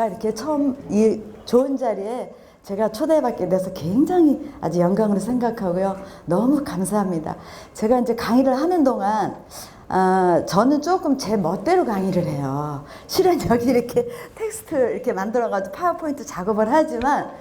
이렇게 처음 이 좋은 자리에 제가 초대받게 돼서 굉장히 아주 영광으로 생각하고요. 너무 감사합니다. 제가 이제 강의를 하는 동안 저는 조금 제 멋대로 강의를 해요. 실은 여기 이렇게 텍스트 이렇게 만들어가지고 파워포인트 작업을 하지만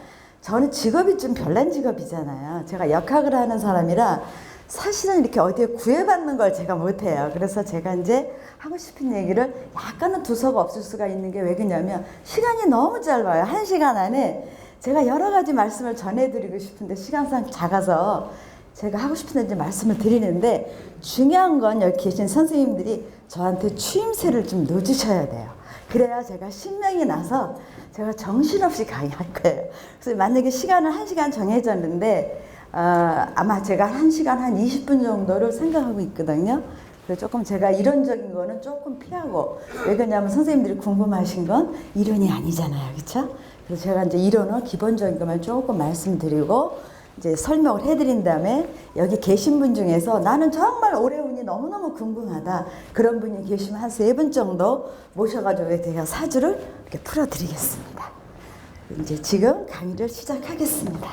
저는 직업이 좀 별난 직업이잖아요. 제가 역학을 하는 사람이라 사실은 이렇게 어디에 구애받는 걸 제가 못해요. 그래서 제가 이제 하고 싶은 얘기를 약간은 두서가 없을 수가 있는 게 왜 그러냐면 시간이 너무 짧아요. 1시간 안에 제가 여러 가지 말씀을 전해드리고 싶은데 시간상 작아서 제가 하고 싶은 이제 말씀을 드리는데 중요한 건 여기 계신 선생님들이 저한테 추임새를 좀 넣어주셔야 돼요. 그래야 제가 신명이 나서 제가 정신없이 강의할 거예요. 그래서 만약에 시간을 1시간 정해졌는데 아마 제가 1시간 한 20분 정도를 생각하고 있거든요. 그래서 조금 제가 이론적인 거는 조금 피하고 왜 그러냐면 선생님들이 궁금하신 건 이론이 아니잖아요. 그렇죠? 그래서 제가 이제 이론은 기본적인 것만 조금 말씀드리고 이제 설명을 해드린 다음에 여기 계신 분 중에서 나는 정말 올해 운이 너무너무 궁금하다 그런 분이 계시면 한 3분 정도 모셔가지고 제가 사주를 이렇게 풀어드리겠습니다. 이제 지금 강의를 시작하겠습니다.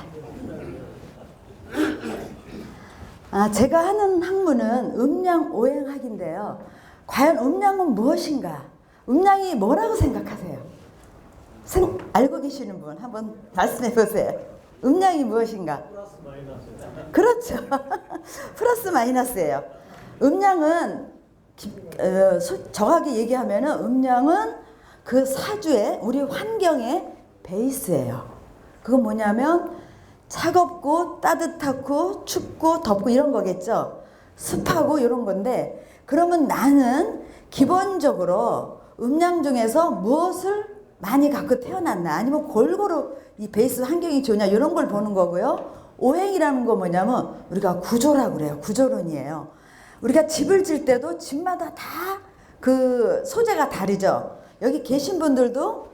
제가 하는 학문은 음양오행학인데요. 과연 음양은 무엇인가? 음양이 뭐라고 생각하세요? 알고 계시는 분 한번 말씀해 보세요. 음양이 무엇인가? 플러스 마이너스. 그렇죠. 플러스 마이너스예요. 음양은 정확하게 얘기하면은 음양은 그 사주의 우리 환경의 베이스예요. 그건 뭐냐면 차갑고 따뜻하고 춥고 덥고 이런 거겠죠. 습하고 이런 건데 그러면 나는 기본적으로 음양 중에서 무엇을 많이 갖고 태어났나 아니면 골고루 이 베이스 환경이 좋냐 이런 걸 보는 거고요. 오행이라는 거 뭐냐면 우리가 구조라고 그래요. 구조론이에요. 우리가 집을 질 때도 집마다 다 그 소재가 다르죠. 여기 계신 분들도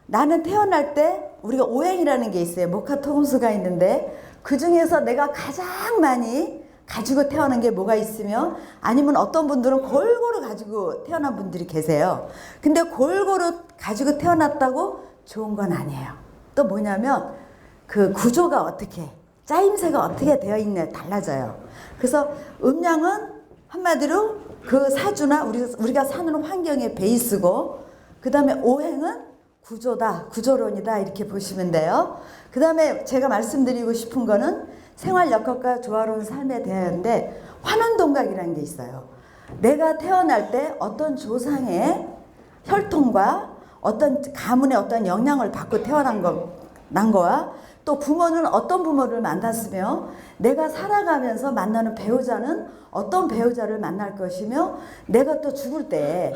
나는 태어날 때 우리가 오행이라는 게 있어요. 목화토금수가 있는데 그 중에서 내가 가장 많이 가지고 태어난 게 뭐가 있으며 아니면 어떤 분들은 골고루 가지고 태어난 분들이 계세요. 근데 골고루 가지고 태어났다고 좋은 건 아니에요. 또 뭐냐면 그 구조가 어떻게 짜임새가 어떻게 되어 있느냐에 달라져요. 그래서 음양은 한마디로 그 사주나 우리가 사는 환경의 베이스고 그 다음에 오행은 구조다, 구조론이다 이렇게 보시면 돼요. 그 다음에 제가 말씀드리고 싶은 거는 생활역학과 조화로운 삶에 대한데 환원동각이라는 게 있어요. 내가 태어날 때 어떤 조상의 혈통과 어떤 가문의 어떤 영향을 받고 태어난 거와 또 부모는 어떤 부모를 만났으며 내가 살아가면서 만나는 배우자는 어떤 배우자를 만날 것이며 내가 또 죽을 때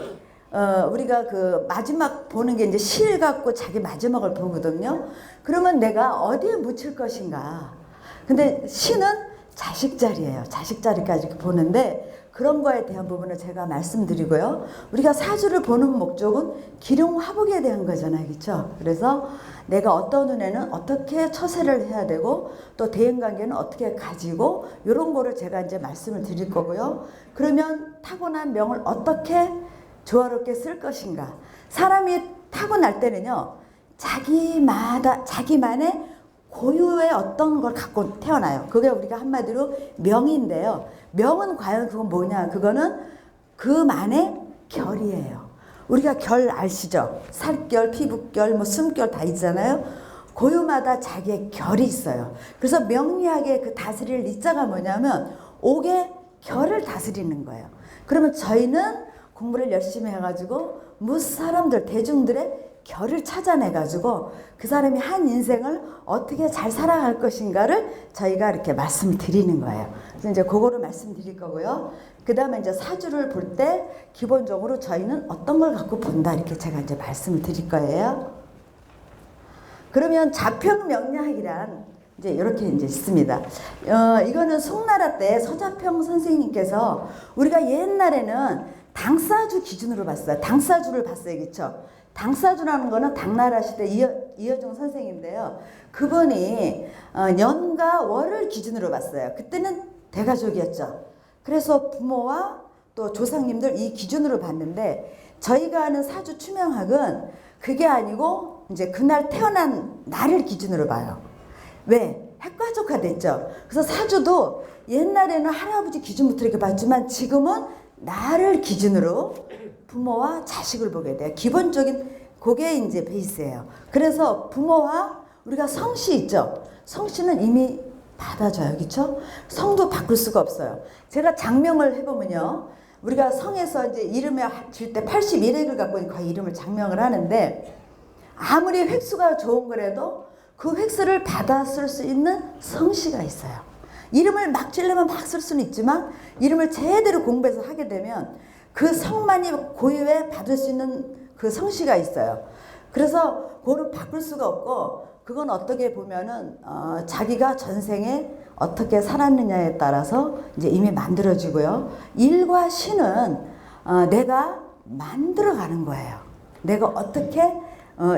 우리가 그 마지막 보는 게 이제 실 갖고 자기 마지막을 보거든요. 그러면 내가 어디에 묻힐 것인가. 근데 시는 자식 자리예요. 자식 자리까지 보는데 그런 거에 대한 부분을 제가 말씀드리고요. 우리가 사주를 보는 목적은 기룡화복에 대한 거잖아요. 그렇죠? 그래서 내가 어떤 운에는 어떻게 처세를 해야 되고 또 대인관계는 어떻게 가지고 이런 거를 제가 이제 말씀을 드릴 거고요. 그러면 타고난 명을 어떻게 조화롭게 쓸 것인가. 사람이 타고날 때는요. 자기만의 고유의 어떤 걸 갖고 태어나요. 그게 우리가 한마디로 명인데요. 명은 과연 그건 뭐냐. 그거는 그만의 결이에요. 우리가 결 아시죠? 살결, 피부결, 뭐 숨결 다 있잖아요. 고유마다 자기의 결이 있어요. 그래서 명리학의 그 다스릴 이자가 뭐냐면 옥의 결을 다스리는 거예요. 그러면 저희는 공부를 열심히 해가지고 사람들, 대중들의 결을 찾아내가지고 그 사람이 한 인생을 어떻게 잘 살아갈 것인가를 저희가 이렇게 말씀을 드리는 거예요. 그래서 이제 그거를 말씀드릴 거고요. 그 다음에 이제 사주를 볼 때 기본적으로 저희는 어떤 걸 갖고 본다 이렇게 제가 이제 말씀을 드릴 거예요. 그러면 자평명리학이란 이제 이렇게 이제 있습니다. 이거는 송나라 때 서자평 선생님께서 우리가 옛날에는 당사주 기준으로 봤어요. 당사주를 봤어요. 그렇죠? 당사주라는 거는 당나라 시대 이여종 선생인데요. 그분이 년과 월을 기준으로 봤어요. 그때는 대가족이었죠. 그래서 부모와 또 조상님들 이 기준으로 봤는데 저희가 하는 사주 추명학은 그게 아니고 이제 그날 태어난 날을 기준으로 봐요. 왜? 핵가족화 됐죠. 그래서 사주도 옛날에는 할아버지 기준부터 이렇게 봤지만 지금은 나를 기준으로 부모와 자식을 보게 돼요. 기본적인 그게 이제 베이스예요. 그래서 부모와 우리가 성씨 있죠. 성씨는 이미 받아줘요. 그렇죠? 성도 바꿀 수가 없어요. 제가 장명을 해보면요. 우리가 성에서 이제 이름을 질 때 81획을 갖고 거의 이름을 장명을 하는데 아무리 획수가 좋은 거라도 그 획수를 받아 쓸 수 있는 성씨가 있어요. 이름을 막 지르면 막 쓸 수는 있지만 이름을 제대로 공부해서 하게 되면 그 성만이 고유에 받을 수 있는 그 성씨가 있어요. 그래서 그거를 바꿀 수가 없고 그건 어떻게 보면은 자기가 전생에 어떻게 살았느냐에 따라서 이제 이미 만들어지고요. 일과 시는 내가 만들어가는 거예요. 내가 어떻게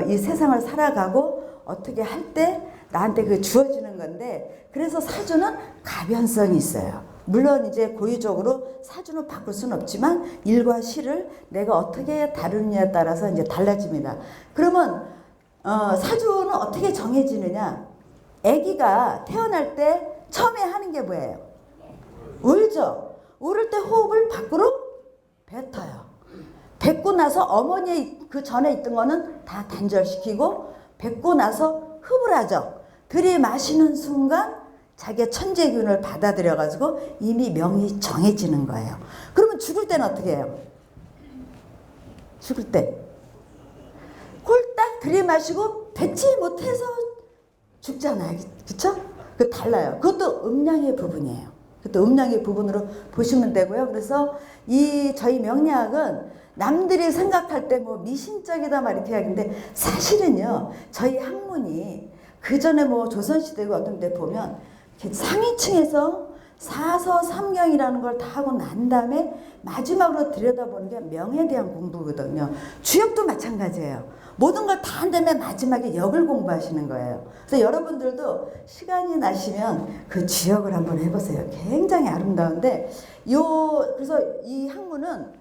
이 세상을 살아가고 어떻게 할 때 나한테 그 주어지는 건데 그래서 사주는 가변성이 있어요. 물론 이제 고유적으로 사주는 바꿀 수는 없지만 일과 시를 내가 어떻게 다루느냐에 따라서 이제 달라집니다. 그러면 사주는 어떻게 정해지느냐? 아기가 태어날 때 처음에 하는 게 뭐예요? 울죠. 울을 때 호흡을 밖으로 뱉어요. 뱉고 나서 어머니 그 전에 있던 거는 다 단절시키고 뱉고 나서 흡을 하죠. 들이마시는 순간 자기의 천재균을 받아들여 가지고 이미 명이 정해지는 거예요. 그러면 죽을 때는 어떻게 해요? 죽을 때 홀딱 들이마시고 뱉지 못해서 죽잖아요. 그렇죠? 그 달라요. 그것도 음양의 부분이에요. 그것도 음양의 부분으로 보시면 되고요. 그래서 이 저희 명리학은 남들이 생각할 때 뭐 미신적이다 막 이렇게 하는데 사실은요. 저희 학문이 그 전에 뭐 조선시대고 어떤 데 보면 상위층에서 사서삼경이라는 걸 다 하고 난 다음에 마지막으로 들여다보는 게 명에 대한 공부거든요. 주역도 마찬가지예요. 모든 걸 다 한 다음에 마지막에 역을 공부하시는 거예요. 그래서 여러분들도 시간이 나시면 그 주역을 한번 해보세요. 굉장히 아름다운데 그래서 이 학문은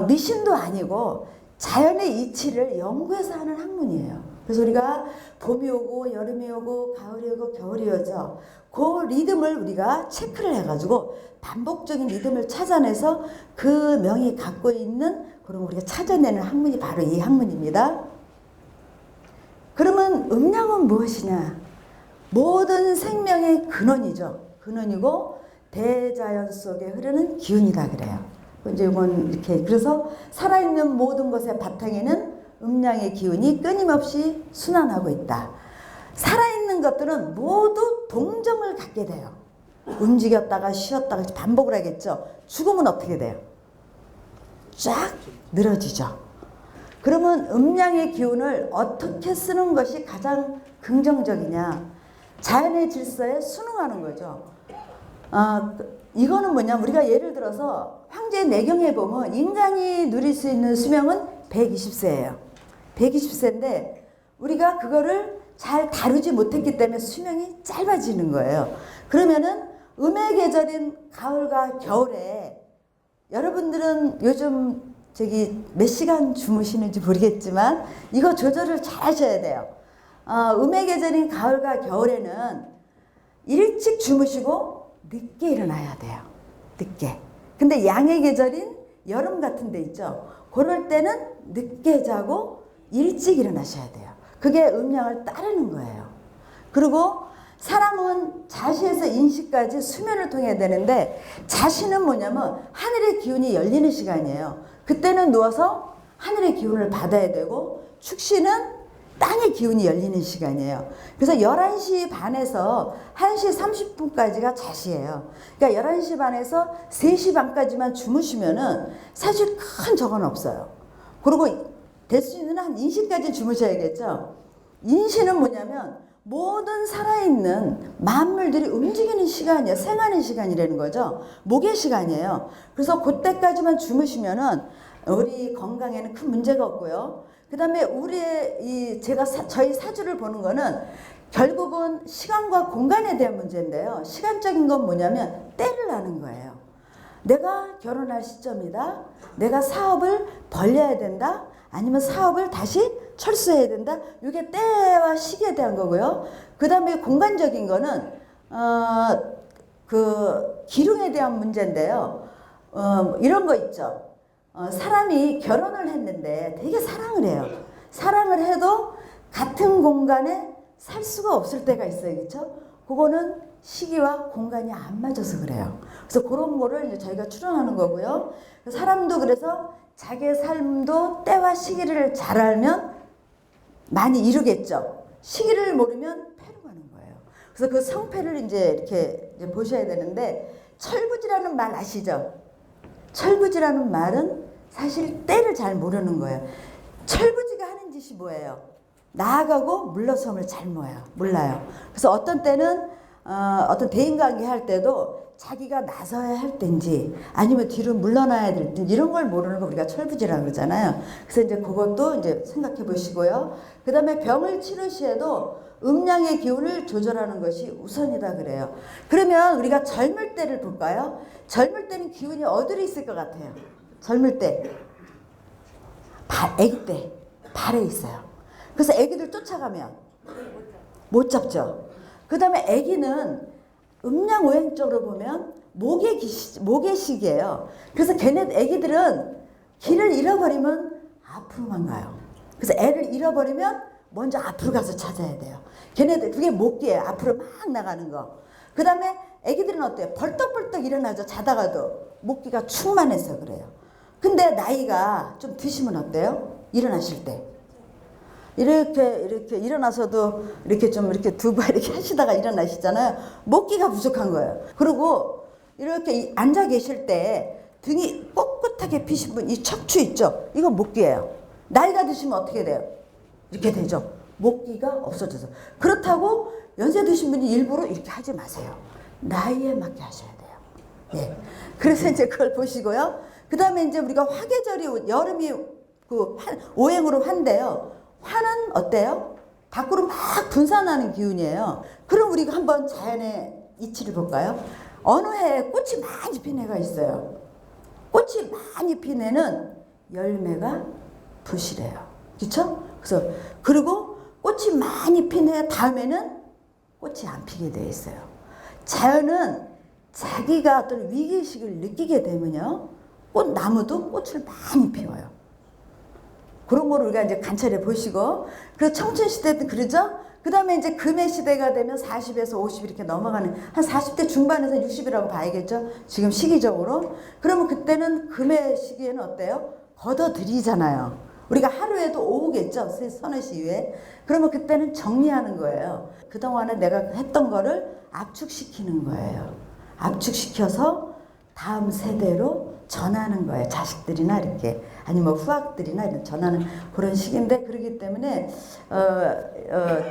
미신도 아니고 자연의 이치를 연구해서 하는 학문이에요. 그래서 우리가 봄이 오고 여름이 오고 가을이 오고 겨울이 오죠. 그 리듬을 우리가 체크를 해가지고 반복적인 리듬을 찾아내서 그 명이 갖고 있는 그런 우리가 찾아내는 학문이 바로 이 학문입니다. 그러면 음양은 무엇이냐? 모든 생명의 근원이죠. 근원이고 대자연 속에 흐르는 기운이다 그래요. 이제 이건 이렇게 그래서 살아있는 모든 것의 바탕에는 음양의 기운이 끊임없이 순환하고 있다. 살아있는 것들은 모두 동정을 갖게 돼요. 움직였다가 쉬었다가 반복을 하겠죠. 죽으면 어떻게 돼요? 쫙 늘어지죠. 그러면 음양의 기운을 어떻게 쓰는 것이 가장 긍정적이냐? 자연의 질서에 순응하는 거죠. 이거는 뭐냐? 우리가 예를 들어서 황제 내경에 보면 인간이 누릴 수 있는 수명은 120세예요. 120세인데 우리가 그거를 잘 다루지 못했기 때문에 수명이 짧아지는 거예요. 그러면은 음의 계절인 가을과 겨울에 여러분들은 요즘 몇 시간 주무시는지 모르겠지만 이거 조절을 잘 하셔야 돼요. 음의 계절인 가을과 겨울에는 일찍 주무시고 늦게 일어나야 돼요. 늦게. 근데 양의 계절인 여름 같은 데 있죠. 그럴 때는 늦게 자고 일찍 일어나셔야 돼요. 그게 음양을 따르는 거예요. 그리고 사람은 자시에서 인식까지 수면을 통해야 되는데 자시는 뭐냐면 하늘의 기운이 열리는 시간이에요. 그때는 누워서 하늘의 기운을 받아야 되고 축시는 땅의 기운이 열리는 시간이에요. 그래서 11시 반에서 1시 30분까지가 자시예요. 그러니까 11시 반에서 3시 반까지만 주무시면은 사실 큰 적은 없어요. 그리고 될 수 있는 한 인시까지 주무셔야겠죠. 인시는 뭐냐면 모든 살아있는 만물들이 움직이는 시간이에요. 생하는 시간이라는 거죠. 목의 시간이에요. 그래서 그때까지만 주무시면은 우리 건강에는 큰 문제가 없고요. 그 다음에 저희 사주를 보는 거는 결국은 시간과 공간에 대한 문제인데요. 시간적인 건 뭐냐면 때를 아는 거예요. 내가 결혼할 시점이다. 내가 사업을 벌려야 된다. 아니면 사업을 다시 철수해야 된다. 이게 때와 시기에 대한 거고요. 그 다음에 공간적인 거는 그 기lun에 대한 문제인데요. 이런 거 있죠. 사람이 결혼을 했는데 되게 사랑을 해요. 사랑을 해도 같은 공간에 살 수가 없을 때가 있어요. 그렇죠? 그거는 시기와 공간이 안 맞아서 그래요. 그래서 그런 거를 이제 저희가 추론하는 거고요. 사람도 그래서 자기의 삶도 때와 시기를 잘 알면 많이 이루겠죠. 시기를 모르면 패로 가는 거예요. 그래서 그 성패를 이제 이렇게 이제 보셔야 되는데, 철부지라는 말 아시죠? 철부지라는 말은 사실 때를 잘 모르는 거예요. 철부지가 하는 짓이 뭐예요? 나아가고 물러섬을 잘 몰라요. 그래서 어떤 때는 어떤 대인관계 할 때도 자기가 나서야 할 때인지 아니면 뒤로 물러나야 될 때인지 이런 걸 모르는 거 우리가 철부지라고 그러잖아요. 그래서 이제 그것도 이제 생각해 보시고요. 그 다음에 병을 치료 시에도 음양의 기운을 조절하는 것이 우선이다 그래요. 그러면 우리가 젊을 때를 볼까요? 젊을 때는 기운이 어디로 있을 것 같아요? 젊을 때 아기 때 발에 있어요. 그래서 아기들 쫓아가면 못 잡죠. 그 다음에 아기는 음양오행적으로 보면 모계식이에요. 그래서 아기들은 길을 잃어버리면 앞으로만 가요. 그래서 애를 잃어버리면 먼저 앞으로 가서 찾아야 돼요. 걔네들 그게 모기예요. 앞으로 막 나가는 거. 그 다음에 아기들은 어때요? 벌떡벌떡 일어나죠. 자다가도 모기가 충만해서 그래요. 근데 나이가 좀 드시면 어때요? 일어나실 때 이렇게 일어나서도 이렇게 좀 이렇게 두 발 이렇게 하시다가 일어나시잖아요. 먹기가 부족한 거예요. 그리고 이렇게 앉아 계실 때 등이 꼿꼿하게 피신 분, 이 척추 있죠? 이건 목기예요. 나이가 드시면 어떻게 돼요? 이렇게 되죠. 목기가 없어져서. 그렇다고 연세 드신 분이 일부러 이렇게 하지 마세요. 나이에 맞게 하셔야 돼요. 예. 그래서 이제 그걸 보시고요. 그 다음에 이제 우리가 화계절이 여름이 그 오행으로 환인데요. 화는 어때요? 밖으로 막 분산하는 기운이에요. 그럼 우리가 한번 자연의 이치를 볼까요? 어느 해에 꽃이 많이 핀 해가 있어요. 꽃이 많이 핀 해는 열매가 부실해요. 그렇죠? 그래서 그리고 꽃이 많이 핀 해 다음에는 꽃이 안 피게 되어 있어요. 자연은 자기가 어떤 위기의식을 느끼게 되면요, 꽃나무도 꽃을 많이 피워요. 그런 거를 우리가 이제 관찰해 보시고, 그래서 청춘 시대 때 그러죠? 그 다음에 이제 금의 시대가 되면 40에서 50 이렇게 넘어가는, 한 40대 중반에서 60이라고 봐야겠죠? 지금 시기적으로. 그러면 그때는 금의 시기에는 어때요? 걷어들이잖아요. 우리가 하루에도 오후겠죠? 서너 시 이후에. 그러면 그때는 정리하는 거예요. 그동안에 내가 했던 거를 압축시키는 거예요. 압축시켜서 다음 세대로 전하는 거예요. 자식들이나 이렇게 아니면 후학들이나 이런 전하는 그런 식인데, 그렇기 때문에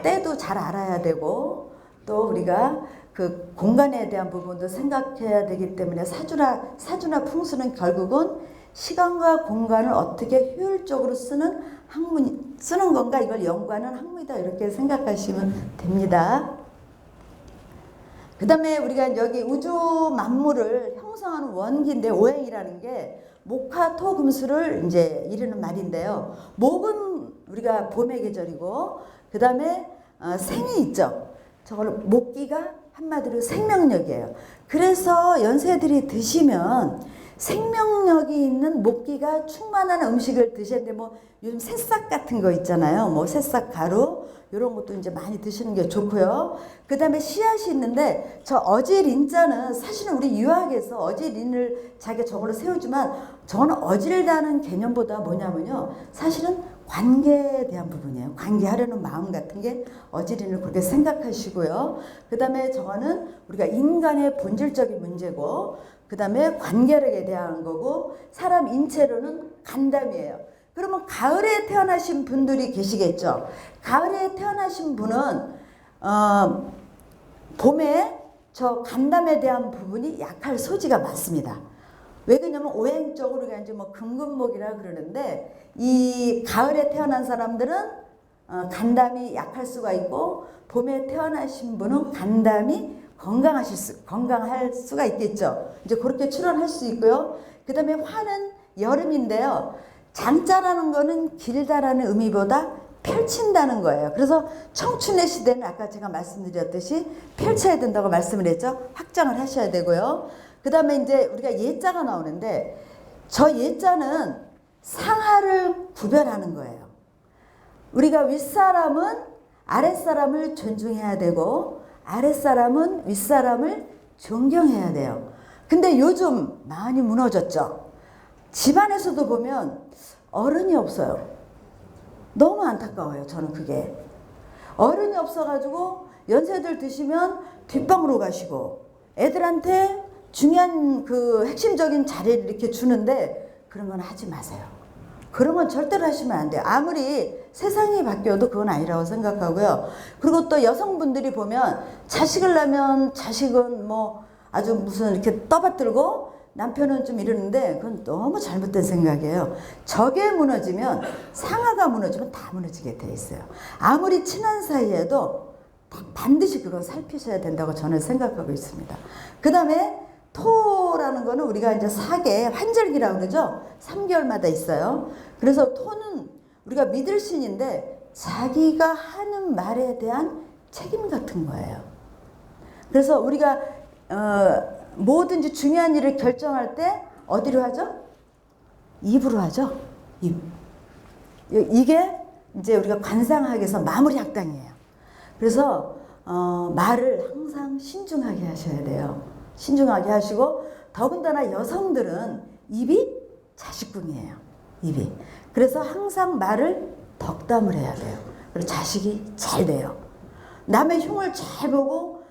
때도 잘 알아야 되고, 또 우리가 그 공간에 대한 부분도 생각해야 되기 때문에 사주나 풍수는 결국은 시간과 공간을 어떻게 효율적으로 쓰는 건가, 이걸 연구하는 학문이다, 이렇게 생각하시면 됩니다. 그 다음에 우리가 여기 우주 만물을 형성하는 원기인데, 오행이라는 게 목화 토 금수를 이제 이르는 말인데요. 목은 우리가 봄의 계절이고, 그 다음에 생이 있죠. 저걸 목기가 한마디로 생명력이에요. 그래서 연세들이 드시면 생명력이 있는 목기가 충만한 음식을 드셔야 되는데, 뭐 요즘 새싹 같은 거 있잖아요. 뭐 새싹 가루 이런 것도 이제 많이 드시는 게 좋고요. 그 다음에 씨앗이 있는데, 저 어질인자는 사실은 우리 유학에서 어질인을 자기가 저걸로 세우지만, 저는 어질다는 개념보다 뭐냐면요, 사실은 관계에 대한 부분이에요. 관계하려는 마음 같은 게 어질인을 그렇게 생각하시고요. 그 다음에 저거는 우리가 인간의 본질적인 문제고, 그 다음에 관계력에 대한 거고, 사람 인체로는 간담이에요. 그러면 가을에 태어나신 분들이 계시겠죠. 가을에 태어나신 분은 봄에 저 간담에 대한 부분이 약할 소지가 많습니다. 왜 그러냐면 오행적으로 이제 뭐 금금목이라 그러는데, 이 가을에 태어난 사람들은 간담이 약할 수가 있고, 봄에 태어나신 분은 간담이 건강할 수가 있겠죠. 이제 그렇게 추론할 수 있고요. 그 다음에 화는 여름인데요. 장자라는 거는 길다라는 의미보다 펼친다는 거예요. 그래서 청춘의 시대는 아까 제가 말씀드렸듯이 펼쳐야 된다고 말씀을 했죠. 확장을 하셔야 되고요. 그 다음에 이제 우리가 예자가 나오는데 저 예자는 상하를 구별하는 거예요. 우리가 윗사람은 아랫사람을 존중해야 되고 아랫사람은 윗사람을 존경해야 돼요. 근데 요즘 많이 무너졌죠. 집안에서도 보면 어른이 없어요. 너무 안타까워요. 저는 그게. 어른이 없어가지고 연세들 드시면 뒷방으로 가시고 애들한테 중요한 그 핵심적인 자리를 이렇게 주는데 그런 건 하지 마세요. 그런 건 절대로 하시면 안 돼요. 아무리 세상이 바뀌어도 그건 아니라고 생각하고요. 그리고 또 여성분들이 보면 자식을 낳으면 자식은 뭐 아주 무슨 이렇게 떠받들고 남편은 좀 이러는데 그건 너무 잘못된 생각이에요. 저게 무너지면 상하가 무너지면 다 무너지게 돼 있어요. 아무리 친한 사이에도 반드시 그걸 살피셔야 된다고 저는 생각하고 있습니다. 그 다음에 토라는 거는 우리가 이제 사계 환절기라고 그러죠. 3개월마다 있어요. 그래서 토는 우리가 믿을 신인데 자기가 하는 말에 대한 책임 같은 거예요. 그래서 우리가 뭐든지 중요한 일을 결정할 때 어디로 하죠? 입으로 하죠. 입. 이게 이제 우리가 관상학에서 마무리 학당이에요. 그래서 말을 항상 신중하게 하셔야 돼요. 신중하게 하시고 더군다나 여성들은 입이 자식궁이에요. 입이. 그래서 항상 말을 덕담을 해야 돼요. 그리고 자식이 잘 돼요. 남의 흉을 잘 보고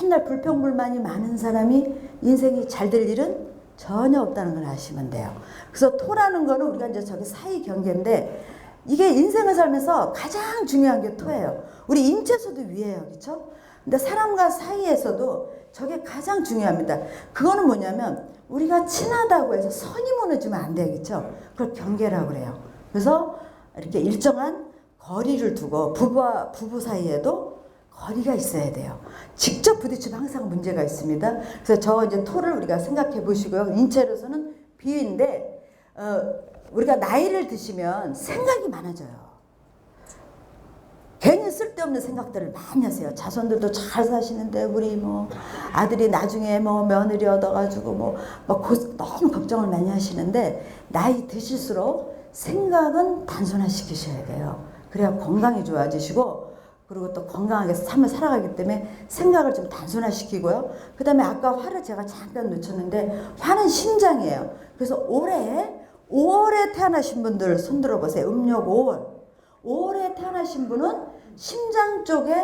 맨날 불평불만이 많은 사람이 인생이 잘 될 일은 전혀 없다는 걸 아시면 돼요. 그래서 토라는 거는 우리가 이제 저기 사이 경계인데 이게 인생을 살면서 가장 중요한 게 토예요. 우리 인체에서도 위에요. 그렇죠? 근데 사람과 사이에서도 저게 가장 중요합니다. 그거는 뭐냐면 우리가 친하다고 해서 선이 무너지면 안 돼요. 그렇죠? 그걸 경계라고 그래요. 그래서 이렇게 일정한 거리를 두고 부부 사이에도 거리가 있어야 돼요. 직접 부딪히면 항상 문제가 있습니다. 그래서 저 이제 토를 우리가 생각해 보시고요. 인체로서는 비인데 우리가 나이를 드시면 생각이 많아져요. 괜히 쓸데없는 생각들을 많이 하세요. 자손들도 잘 사시는데 우리 뭐 아들이 나중에 뭐 며느리 얻어가지고 뭐 너무 걱정을 많이 하시는데 나이 드실수록 생각은 단순화시키셔야 돼요. 그래야 건강이 좋아지시고 그리고 또 건강하게 삶을 살아가기 때문에 생각을 좀 단순화시키고요. 그 다음에 아까 화를 제가 잠깐 놓쳤는데 화는 심장이에요. 그래서 올해 5월에 태어나신 분들 손들어 보세요. 음력 5월. 5월에 태어나신 분은 심장 쪽에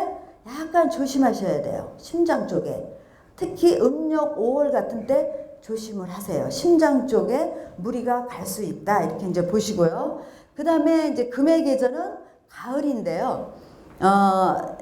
약간 조심하셔야 돼요. 심장 쪽에. 특히 음력 5월 같은 때 조심을 하세요. 심장 쪽에 무리가 갈 수 있다. 이렇게 이제 보시고요. 그 다음에 이제 금의 계절은 가을인데요.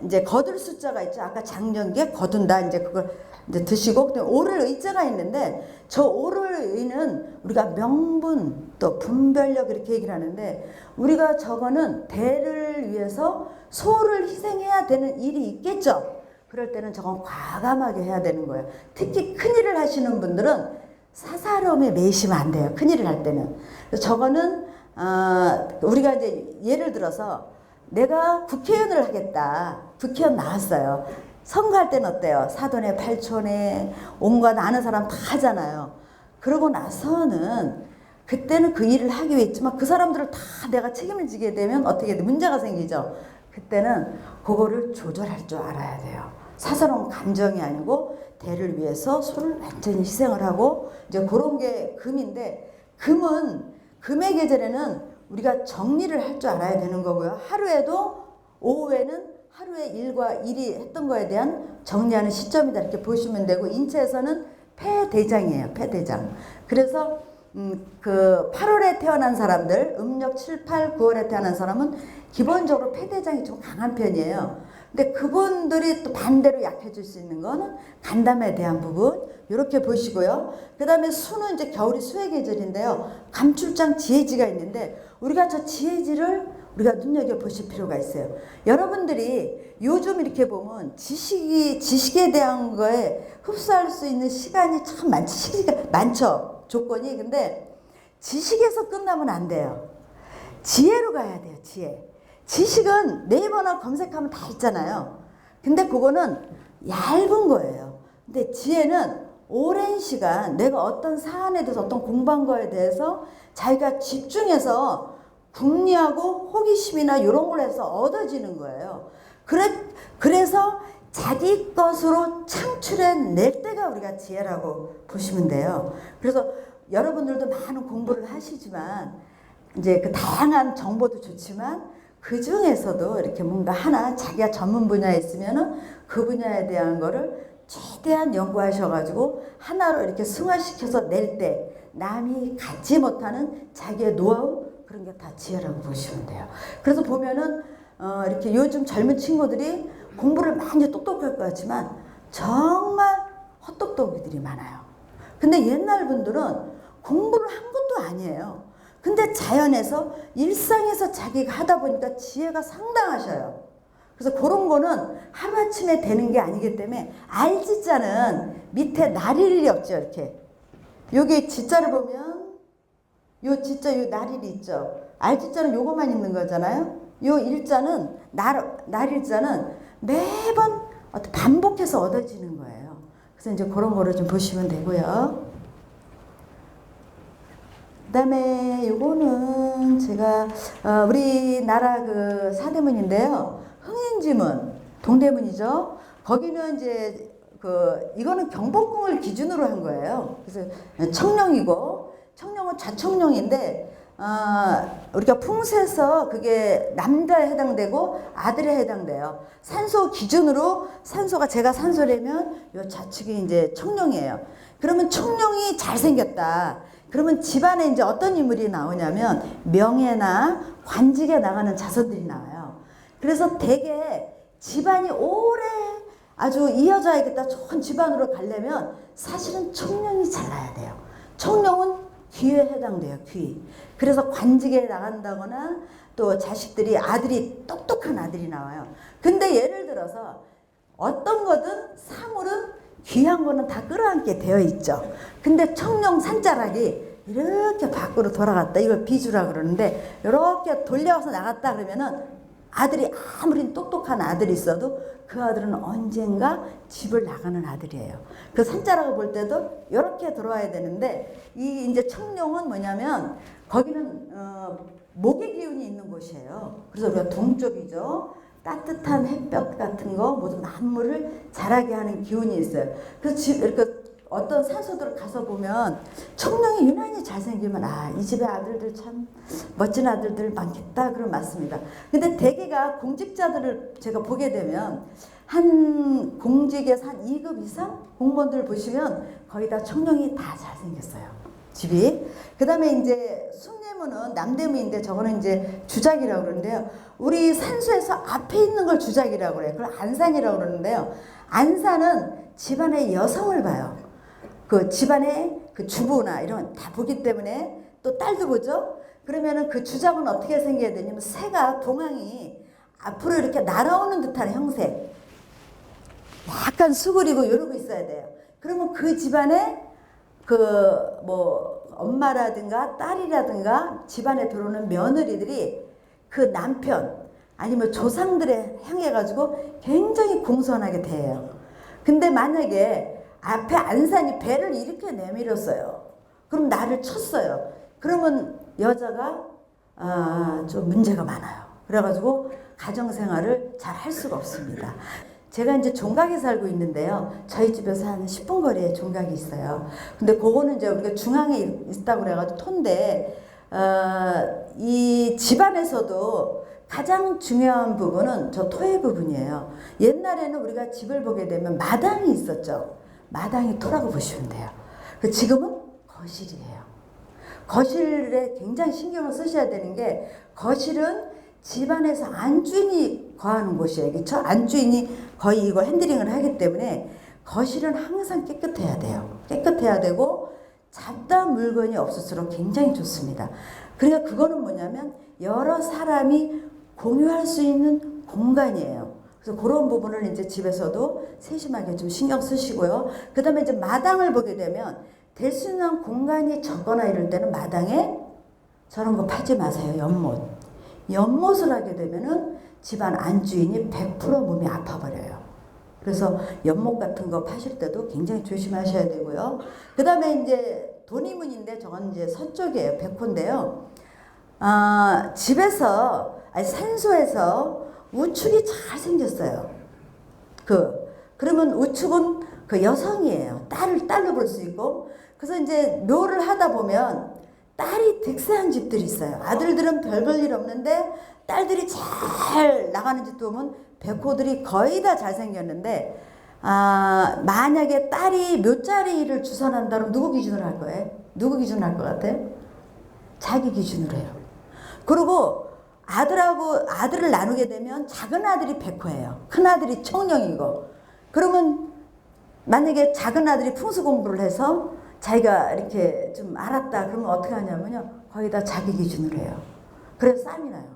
이제 거둘 숫자가 있죠. 아까 장년기에 거둔다. 이제 그걸 이제 드시고, 근데 오를 의자가 있는데, 저 오를 의는 우리가 명분, 또 분별력 이렇게 얘기를 하는데, 우리가 저거는 대를 위해서 소를 희생해야 되는 일이 있겠죠. 그럴 때는 저건 과감하게 해야 되는 거예요. 특히 큰일을 하시는 분들은 사사로움에 매이시면 안 돼요. 큰일을 할 때는. 저거는, 우리가 이제 예를 들어서, 내가 국회의원을 하겠다. 국회의원 나왔어요. 선거할 때는 어때요? 사돈에 팔촌에 온갖 아는 사람 다 하잖아요. 그러고 나서는 그때는 그 일을 하기 위해 했지만 그 사람들을 다 내가 책임을 지게 되면 어떻게 돼? 문제가 생기죠. 그때는 그거를 조절할 줄 알아야 돼요. 사사로운 감정이 아니고 대를 위해서 소를 완전히 희생을 하고 이제 그런 게 금인데 금의 계절에는 우리가 정리를 할 줄 알아야 되는 거고요. 하루에도 오후에는 하루의 일과 일이 했던 거에 대한 정리하는 시점이다 이렇게 보시면 되고 인체에서는 폐대장이에요. 폐대장. 그래서 그 8월에 태어난 사람들 음력 7, 8, 9월에 태어난 사람은 기본적으로 폐대장이 좀 강한 편이에요. 근데 그분들이 또 반대로 약해질 수 있는 거는 간담에 대한 부분 이렇게 보시고요. 그 다음에 수는 이제 겨울이 수의 계절인데요. 감출장 지혜지가 있는데 우리가 저 지혜지를 우리가 눈여겨보실 필요가 있어요. 여러분들이 요즘 이렇게 보면 지식에 대한 거에 흡수할 수 있는 시간이 참 많죠. 조건이. 근데 지식에서 끝나면 안 돼요. 지혜로 가야 돼요. 지혜. 지식은 네이버나 검색하면 다 있잖아요. 근데 그거는 얇은 거예요. 근데 지혜는 오랜 시간 내가 어떤 사안에 대해서 어떤 공부한 거에 대해서 자기가 집중해서 궁리하고 호기심이나 이런 걸 해서 얻어지는 거예요. 그래서 자기 것으로 창출해낼 때가 우리가 지혜라고 보시면 돼요. 그래서 여러분들도 많은 공부를 하시지만 이제 그 다양한 정보도 좋지만 그 중에서도 이렇게 뭔가 하나 자기가 전문 분야에 있으면은 그 분야에 대한 거를 최대한 연구하셔가지고 하나로 이렇게 승화시켜서 낼 때 남이 갖지 못하는 자기의 노하우 그런 게 다 지혜라고 보시면 돼요. 그래서 보면은 이렇게 요즘 젊은 친구들이 공부를 많이 똑똑할 것 같지만 정말 헛똑똑이들이 많아요. 근데 옛날 분들은 공부를 한 것도 아니에요. 근데 자연에서 일상에서 자기가 하다 보니까 지혜가 상당하셔요. 그래서 그런 거는 하루아침에 되는 게 아니기 때문에 알지자는 밑에 나릴이 없죠. 이렇게 여기 지자를 보면 요 지자 요 나릴이 있죠. 알지자는 요거만 있는 거잖아요. 요 일자는 날일자는 매번 반복해서 얻어지는 거예요. 그래서 이제 그런 거를 좀 보시면 되고요. 그다음에 요거는 제가 우리나라 그 사대문인데요. 흥인지문 동대문이죠. 거기는 이제 이거는 경복궁을 기준으로 한 거예요. 그래서 청룡은 좌청룡인데 우리가 풍수에서 그게 남자에 해당되고 아들에 해당돼요. 산소 기준으로 산소가 제가 산소라면 요 좌측이 이제 청룡이에요. 그러면 청룡이 잘생겼다. 그러면 집안에 이제 어떤 인물이 나오냐면 명예나 관직에 나가는 자손들이 나와요. 그래서 대개 집안이 오래 아주 이어져 야겠다 좋은 집안으로 가려면 사실은 청룡이 잘 나야 돼요. 청룡은 귀에 해당돼요. 귀. 그래서 관직에 나간다거나 또 자식들이 아들이 똑똑한 아들이 나와요. 근데 예를 들어서 어떤 거든 사물은 귀한 거는 다 끌어안게 되어 있죠. 근데 청룡 산자락이 이렇게 밖으로 돌아갔다. 이걸 비주라 그러는데 이렇게 돌려서 나갔다 그러면은 아들이 아무리 똑똑한 아들이 있어도 그 아들은 언젠가 집을 나가는 아들이에요. 그 산자락을 볼 때도 이렇게 들어와야 되는데 이 이제 청룡은 뭐냐면 거기는 목의 기운이 있는 곳이에요. 그래서 우리가 동쪽이죠. 따뜻한 햇볕 같은 거 모든 만물을 자라게 하는 기운이 있어요. 그래서 이렇게 어떤 산소들을 가서 보면 청룡이 유난히 잘생기면 이 집의 아들들 참 멋진 아들들 많겠다 그런 맞습니다. 근데 대개가 공직자들을 제가 보게 되면 한 공직에서 한 2급 이상 공무원들 보시면 거의 다 청룡이 다 잘생겼어요. 집이. 그 다음에 이제 숭례문은 남대문인데 저거는 이제 주작이라고 그러는데요. 우리 산수에서 앞에 있는 걸 주작이라고 그래요. 그걸 안산이라고 그러는데요. 안산은 집안의 여성을 봐요. 그 집안의 그 주부나 이런 다 보기 때문에 또 딸도 보죠. 그러면은 그 주작은 어떻게 생겨야 되냐면 새가 동항이 앞으로 이렇게 날아오는 듯한 형색. 약간 수그리고 이러고 있어야 돼요. 그러면 그 집안에 엄마라든가 딸이라든가 집안에 들어오는 며느리들이 그 남편 아니면 조상들에 향해 가지고 굉장히 공손하게 대해요. 근데 만약에 앞에 안산이 배를 이렇게 내밀었어요. 그럼 나를 쳤어요. 그러면 여자가 좀 문제가 많아요. 그래가지고 가정생활을 잘 할 수가 없습니다. 제가 이제 종각에 살고 있는데요. 저희 집에서 한 10분 거리에 종각이 있어요. 근데 그거는 이제 우리가 중앙에 있다고 그래가지고 톤데, 이 집안에서도 가장 중요한 부분은 저 토의 부분이에요. 옛날에는 우리가 집을 보게 되면 마당이 있었죠. 마당이 토라고 보시면 돼요. 지금은 거실이에요. 거실에 굉장히 신경을 쓰셔야 되는 게 거실은 집안에서 안주인이 거하는 곳이에요. 그렇죠? 안주인이 거의 이거 핸들링을 하기 때문에 거실은 항상 깨끗해야 돼요. 깨끗해야 되고 잡다한 물건이 없을수록 굉장히 좋습니다. 그러니까 그거는 뭐냐면 여러 사람이 공유할 수 있는 공간이에요. 그래서 그런 부분을 이제 집에서도 세심하게 좀 신경 쓰시고요. 그 다음에 이제 마당을 보게 되면 될 수 있는 공간이 적거나 이럴 때는 마당에 저런 거 파지 마세요. 연못. 연못을 하게 되면은 집안 안주인이 100% 몸이 아파버려요. 그래서 연못 같은 거 파실 때도 굉장히 조심하셔야 되고요. 그 다음에 이제 돈이문인데 저건 이제 서쪽이에요. 백호인데요. 집에서, 아니 산소에서 우측이 잘 생겼어요. 그러면 우측은 그 여성이에요. 딸로 볼 수 있고. 그래서 이제 묘를 하다 보면 딸이 득세한 집들이 있어요. 아들들은 별 볼 일 없는데 딸들이 잘 나가는 집도 보면 백호들이 거의 다 잘생겼는데, 만약에 딸이 묘자리를 주선한다 그러면 누구 기준으로 할 거예요? 누구 기준으로 할 것 같아요? 자기 기준으로 해요. 그리고 아들을 나누게 되면 작은 아들이 백호예요. 큰 아들이 청령이고. 그러면 만약에 작은 아들이 풍수 공부를 해서 자기가 이렇게 좀 알았다 그러면 어떻게 하냐면요, 거의 다 자기 기준으로 해요. 그래서 쌈이 나요.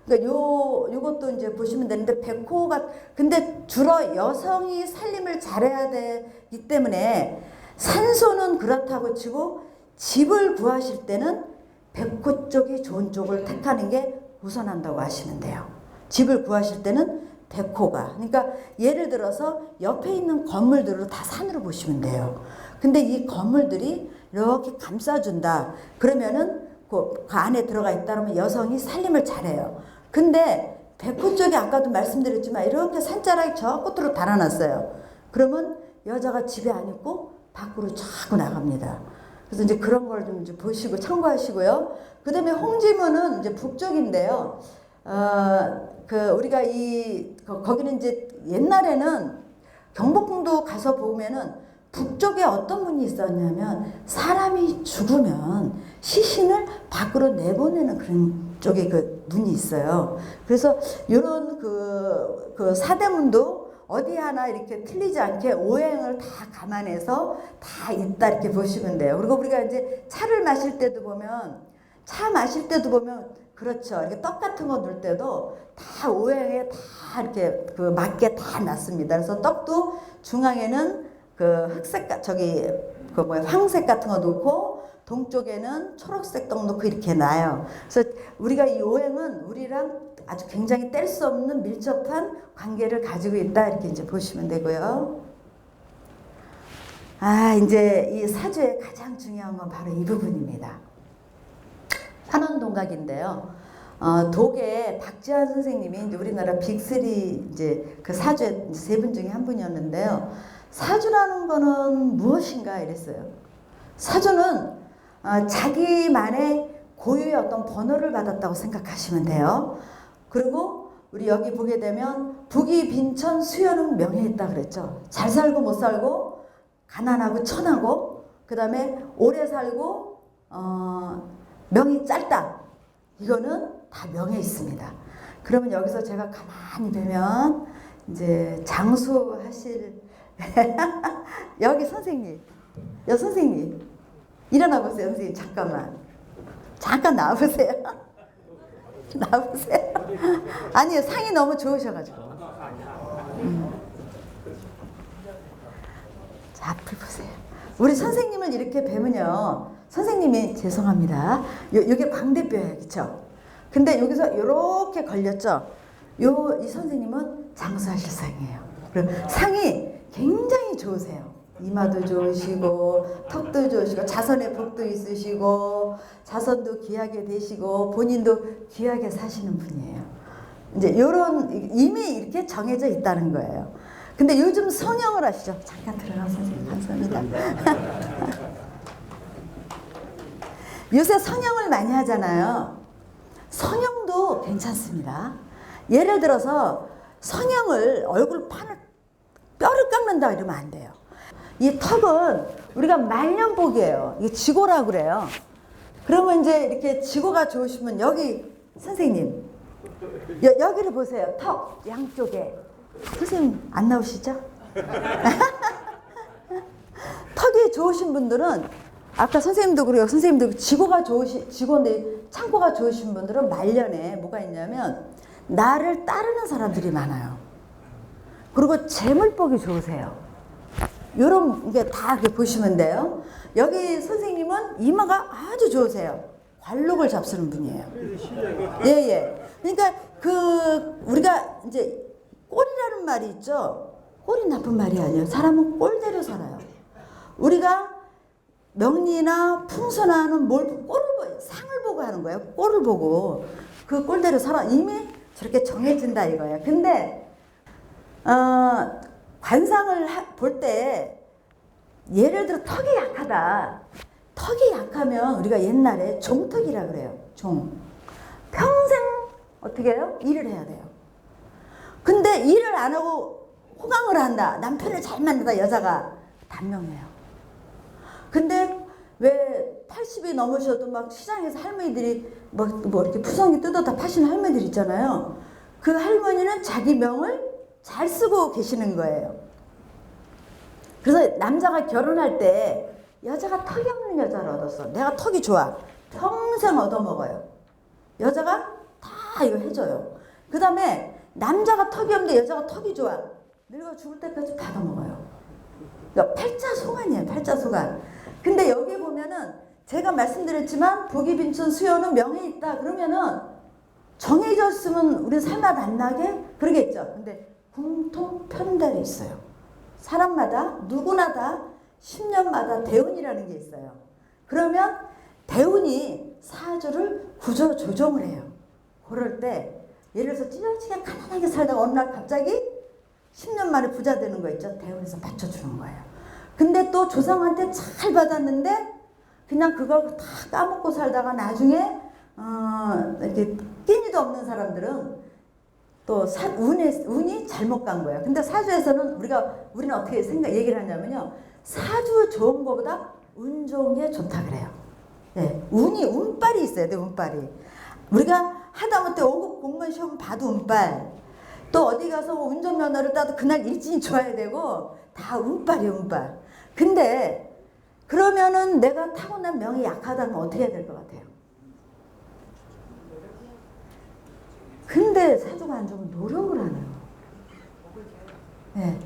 그러니까 요것도 이제 보시면 되는데, 백호가 근데 주로 여성이 살림을 잘해야 되기 때문에 산소는 그렇다고 치고 집을 구하실 때는 백호 쪽이 좋은 쪽을 택하는 게 우선한다고 하시면 돼요. 집을 구하실 때는 백호가, 그러니까 예를 들어서 옆에 있는 건물들을 다 산으로 보시면 돼요. 근데 이 건물들이 이렇게 감싸준다 그러면은 그 안에 들어가 있다 그러면 여성이 살림을 잘해요. 근데 백호 쪽이 아까도 말씀드렸지만 이렇게 산자락이 저 끝으로 달아놨어요. 그러면 여자가 집에 안 있고 밖으로 자꾸 나갑니다. 그래서 이제 그런 걸 좀 이제 보시고 참고하시고요. 그 다음에 홍지문은 이제 북쪽인데요. 우리가 거기는 이제 옛날에는 경복궁도 가서 보면은 북쪽에 어떤 문이 있었냐면, 사람이 죽으면 시신을 밖으로 내보내는 그런 쪽에 그 문이 있어요. 그래서 이런 그 사대문도 어디 하나 이렇게 틀리지 않게 오행을 다 감안해서 다 있다 이렇게 보시면 돼요. 그리고 우리가 이제 차를 마실 때도 보면, 그렇죠. 이렇게 떡 같은 거 넣을 때도 다 오행에 다 이렇게 그 맞게 다 놨습니다. 그래서 떡도 중앙에는 그 흑색, 황색 같은 거 놓고 동쪽에는 초록색 떡 놓고 이렇게 놔요. 그래서 우리가 이 오행은 우리랑 아주 굉장히 뗄 수 없는 밀접한 관계를 가지고 있다 이렇게 이제 보시면 되고요. 이제 이 사주의 가장 중요한 건 바로 이 부분입니다. 환원동각인데요. 독에 박지환 선생님이 이제 우리나라 빅3 이제 그 사주의 세 분 중에 한 분이었는데요. 사주라는 거는 무엇인가 이랬어요. 사주는 자기만의 고유의 어떤 번호를 받았다고 생각하시면 돼요. 그리고 우리 여기 보게 되면 북이 빈천 수요는 명예했다 그랬죠. 잘 살고 못 살고, 가난하고 천하고, 그 다음에 오래 살고 명이 짧다. 이거는 다 명예 있습니다. 그러면 여기서 제가 가만히 보면 이제 장수하실 여기 선생님, 선생님 일어나 보세요. 선생님 잠깐 나와보세요. 나와보세요. 아니요, 상이 너무 좋으셔가지고. 자, 앞을 보세요. 우리 선생님을 이렇게 뵈면요, 선생님이 죄송합니다. 요게 광대뼈예요, 그렇죠? 근데 여기서 이렇게 걸렸죠. 이 선생님은 장수하실 상이에요. 그리고 상이 굉장히 좋으세요. 이마도 좋으시고, 턱도 좋으시고, 자선의 복도 있으시고, 자선도 귀하게 되시고, 본인도 귀하게 사시는 분이에요. 이제 요런 이미 이렇게 정해져 있다는 거예요. 근데 요즘 성형을 하시죠. 잠깐 들어가서 선생님 감사합니다. 요새 성형을 많이 하잖아요. 성형도 괜찮습니다. 예를 들어서 성형을 얼굴판을 뼈를 깎는다 이러면 안 돼요. 이 턱은 우리가 말년복이에요. 이게 지고라고 그래요. 그러면 이제 이렇게 지고가 좋으시면 여기 선생님 여기를 보세요. 턱 양쪽에 선생님 안 나오시죠? 턱이 좋으신 분들은 아까 선생님도 그래요. 선생님도 지고인데 창고가 좋으신 분들은 말년에 뭐가 있냐면 나를 따르는 사람들이 많아요. 그리고 재물복이 좋으세요. 요런 게 다 이렇게 보시면 돼요. 여기 선생님은 이마가 아주 좋으세요. 관록을 잡수는 분이에요. 예. 그러니까 우리가 이제 꼴이라는 말이 있죠. 꼴이 나쁜 말이 아니에요. 사람은 꼴대로 살아요. 우리가 명리나 풍선하는 상을 보고 하는 거예요. 꼴을 보고 그 꼴대로 살아. 이미 저렇게 정해진다 이거예요. 근데 관상을 볼 때 예를 들어 턱이 약하다. 턱이 약하면 우리가 옛날에 종턱이라 그래요. 평생 어떻게 해요? 일을 해야 돼요. 근데 일을 안 하고 호강을 한다. 남편을 잘 만나다 여자가 단명해요. 근데 왜 80이 넘으셔도 막 시장에서 할머니들이 뭐 이렇게 푸성이 뜯어 다 파시는 할머니들 있잖아요. 그 할머니는 자기 명을 잘 쓰고 계시는 거예요. 그래서 남자가 결혼할 때 여자가 턱이 없는 여자를 얻었어. 내가 턱이 좋아. 평생 얻어먹어요. 여자가 다 이거 해줘요. 그 다음에 남자가 턱이 없는데 여자가 턱이 좋아. 늙어 죽을 때까지 받아먹어요. 그러니까 팔자소관이에요. 팔자소관. 근데 여기 보면은 제가 말씀드렸지만 복이빈천 수요는 명에 있다. 그러면은 정해졌으면 우리 살맛 안 나게 그러겠죠. 근데 궁통편달이 있어요. 사람마다 누구나 다 10년마다 대운이라는 게 있어요. 그러면 대운이 사주를 구조 조정을 해요. 그럴 때 예를 들어서 찌질찌게 가난하게 살다가 어느 날 갑자기 10년 만에 부자 되는 거 있죠. 대운에서 받쳐주는 거예요. 근데 또 조상한테 잘 받았는데 그냥 그걸 다 까먹고 살다가 나중에 이렇게 끼니도 없는 사람들은 또 운이 잘못 간 거예요. 근데 사주에서는 우리는 어떻게 얘기를 하냐면요. 사주 좋은 거보다 운 좋은 게 좋다 그래요. 네, 운빨이 있어야 돼, 운빨이. 우리가 하다못해 5급 공무원 시험 봐도 운빨. 또 어디 가서 운전면허를 따도 그날 일진이 좋아야 되고 다 운빨이에요, 운빨. 근데 그러면은 내가 타고난 명이 약하다면 어떻게 해야 될 것 같아요? 근데 사주가 안 좋으면 노력을 안 해요. 네.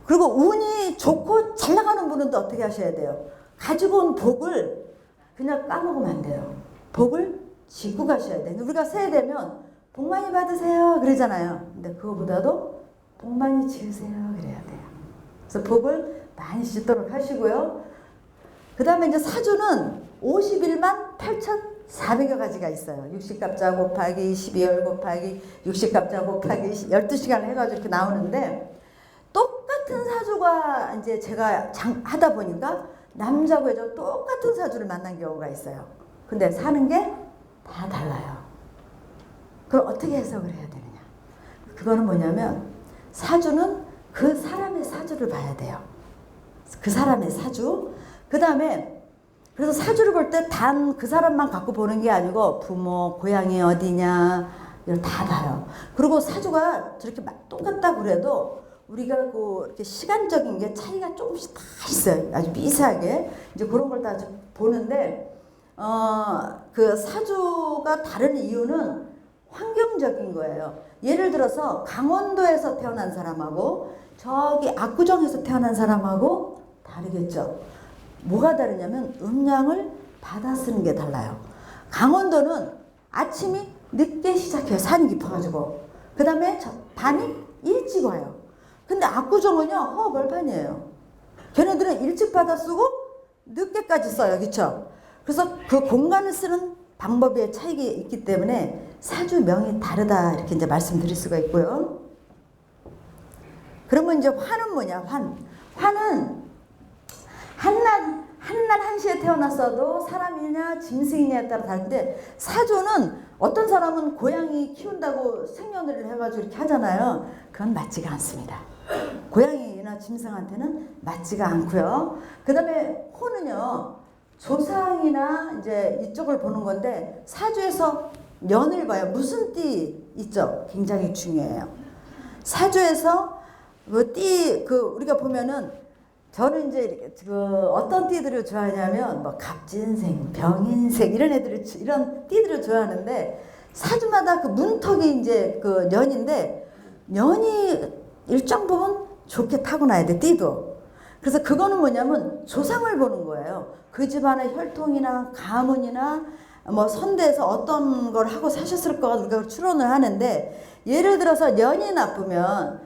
그리고 운이 좋고 잘 나가는 분은 또 어떻게 하셔야 돼요? 가지고 온 복을 그냥 까먹으면 안 돼요. 복을 지고 가셔야 돼요. 우리가 새해 되면 복 많이 받으세요 그러잖아요. 근데 그거보다도 복 많이 지으세요 그래야 돼요. 그래서 복을 많이 짓도록 하시고요. 그 다음에 이제 사주는 51만 8,400여 가지가 있어요. 60갑자 곱하기 12월 곱하기 60갑자 곱하기 12시간을 해가지고 이렇게 나오는데 똑같은 사주가 이제 제가 하다 보니까 남자고 여자 똑같은 사주를 만난 경우가 있어요. 근데 사는 게 다 달라요. 그럼 어떻게 해석을 해야 되느냐? 그거는 뭐냐면 사주는 그 사람의 사주를 봐야 돼요. 그 사람의 사주. 그 다음에 그래서 사주를 볼 때 단 그 사람만 갖고 보는 게 아니고 부모, 고향이 어디냐 이걸 다 봐요. 그리고 사주가 저렇게 똑같다 그래도 우리가 이렇게 시간적인 게 차이가 조금씩 다 있어요. 아주 미세하게 이제 그런 걸 다 보는데 그 사주가 다른 이유는 환경적인 거예요. 예를 들어서 강원도에서 태어난 사람하고 저기 압구정에서 태어난 사람하고 다르겠죠. 뭐가 다르냐면 음양을 받아 쓰는 게 달라요. 강원도는 아침이 늦게 시작해요. 산이 깊어가지고. 그 다음에 밤이 일찍 와요. 근데 압구정은요 벌판이에요. 걔네들은 일찍 받아 쓰고 늦게까지 써요. 그쵸? 그래서 그 공간을 쓰는 방법의 차이가 있기 때문에 사주명이 다르다 이렇게 이제 말씀드릴 수가 있고요. 그러면 이제 화는 뭐냐? 화는 한날 한시에 태어났어도 사람이냐 짐승이냐에 따라 다른데 사주는 어떤 사람은 고양이 키운다고 생년월일을 해가지고 이렇게 하잖아요. 그건 맞지가 않습니다. 고양이나 짐승한테는 맞지가 않고요. 그 다음에 호는요 조상이나 이제 이쪽을 보는 건데 사주에서 년을 봐요. 무슨 띠 있죠? 굉장히 중요해요. 사주에서 우리가 보면은 저는 이제 어떤 띠들을 좋아하냐면 뭐 갑진생, 병인생 이런 띠들을 좋아하는데 사주마다 그 문턱이 이제 그 년인데 년이 일정 부분 좋게 타고나야 돼. 띠도. 그래서 그거는 뭐냐면 조상을 보는 거예요. 그 집안의 혈통이나 가문이나 뭐 선대에서 어떤 걸 하고 사셨을 거가 우리가 추론을 하는데, 예를 들어서 년이 나쁘면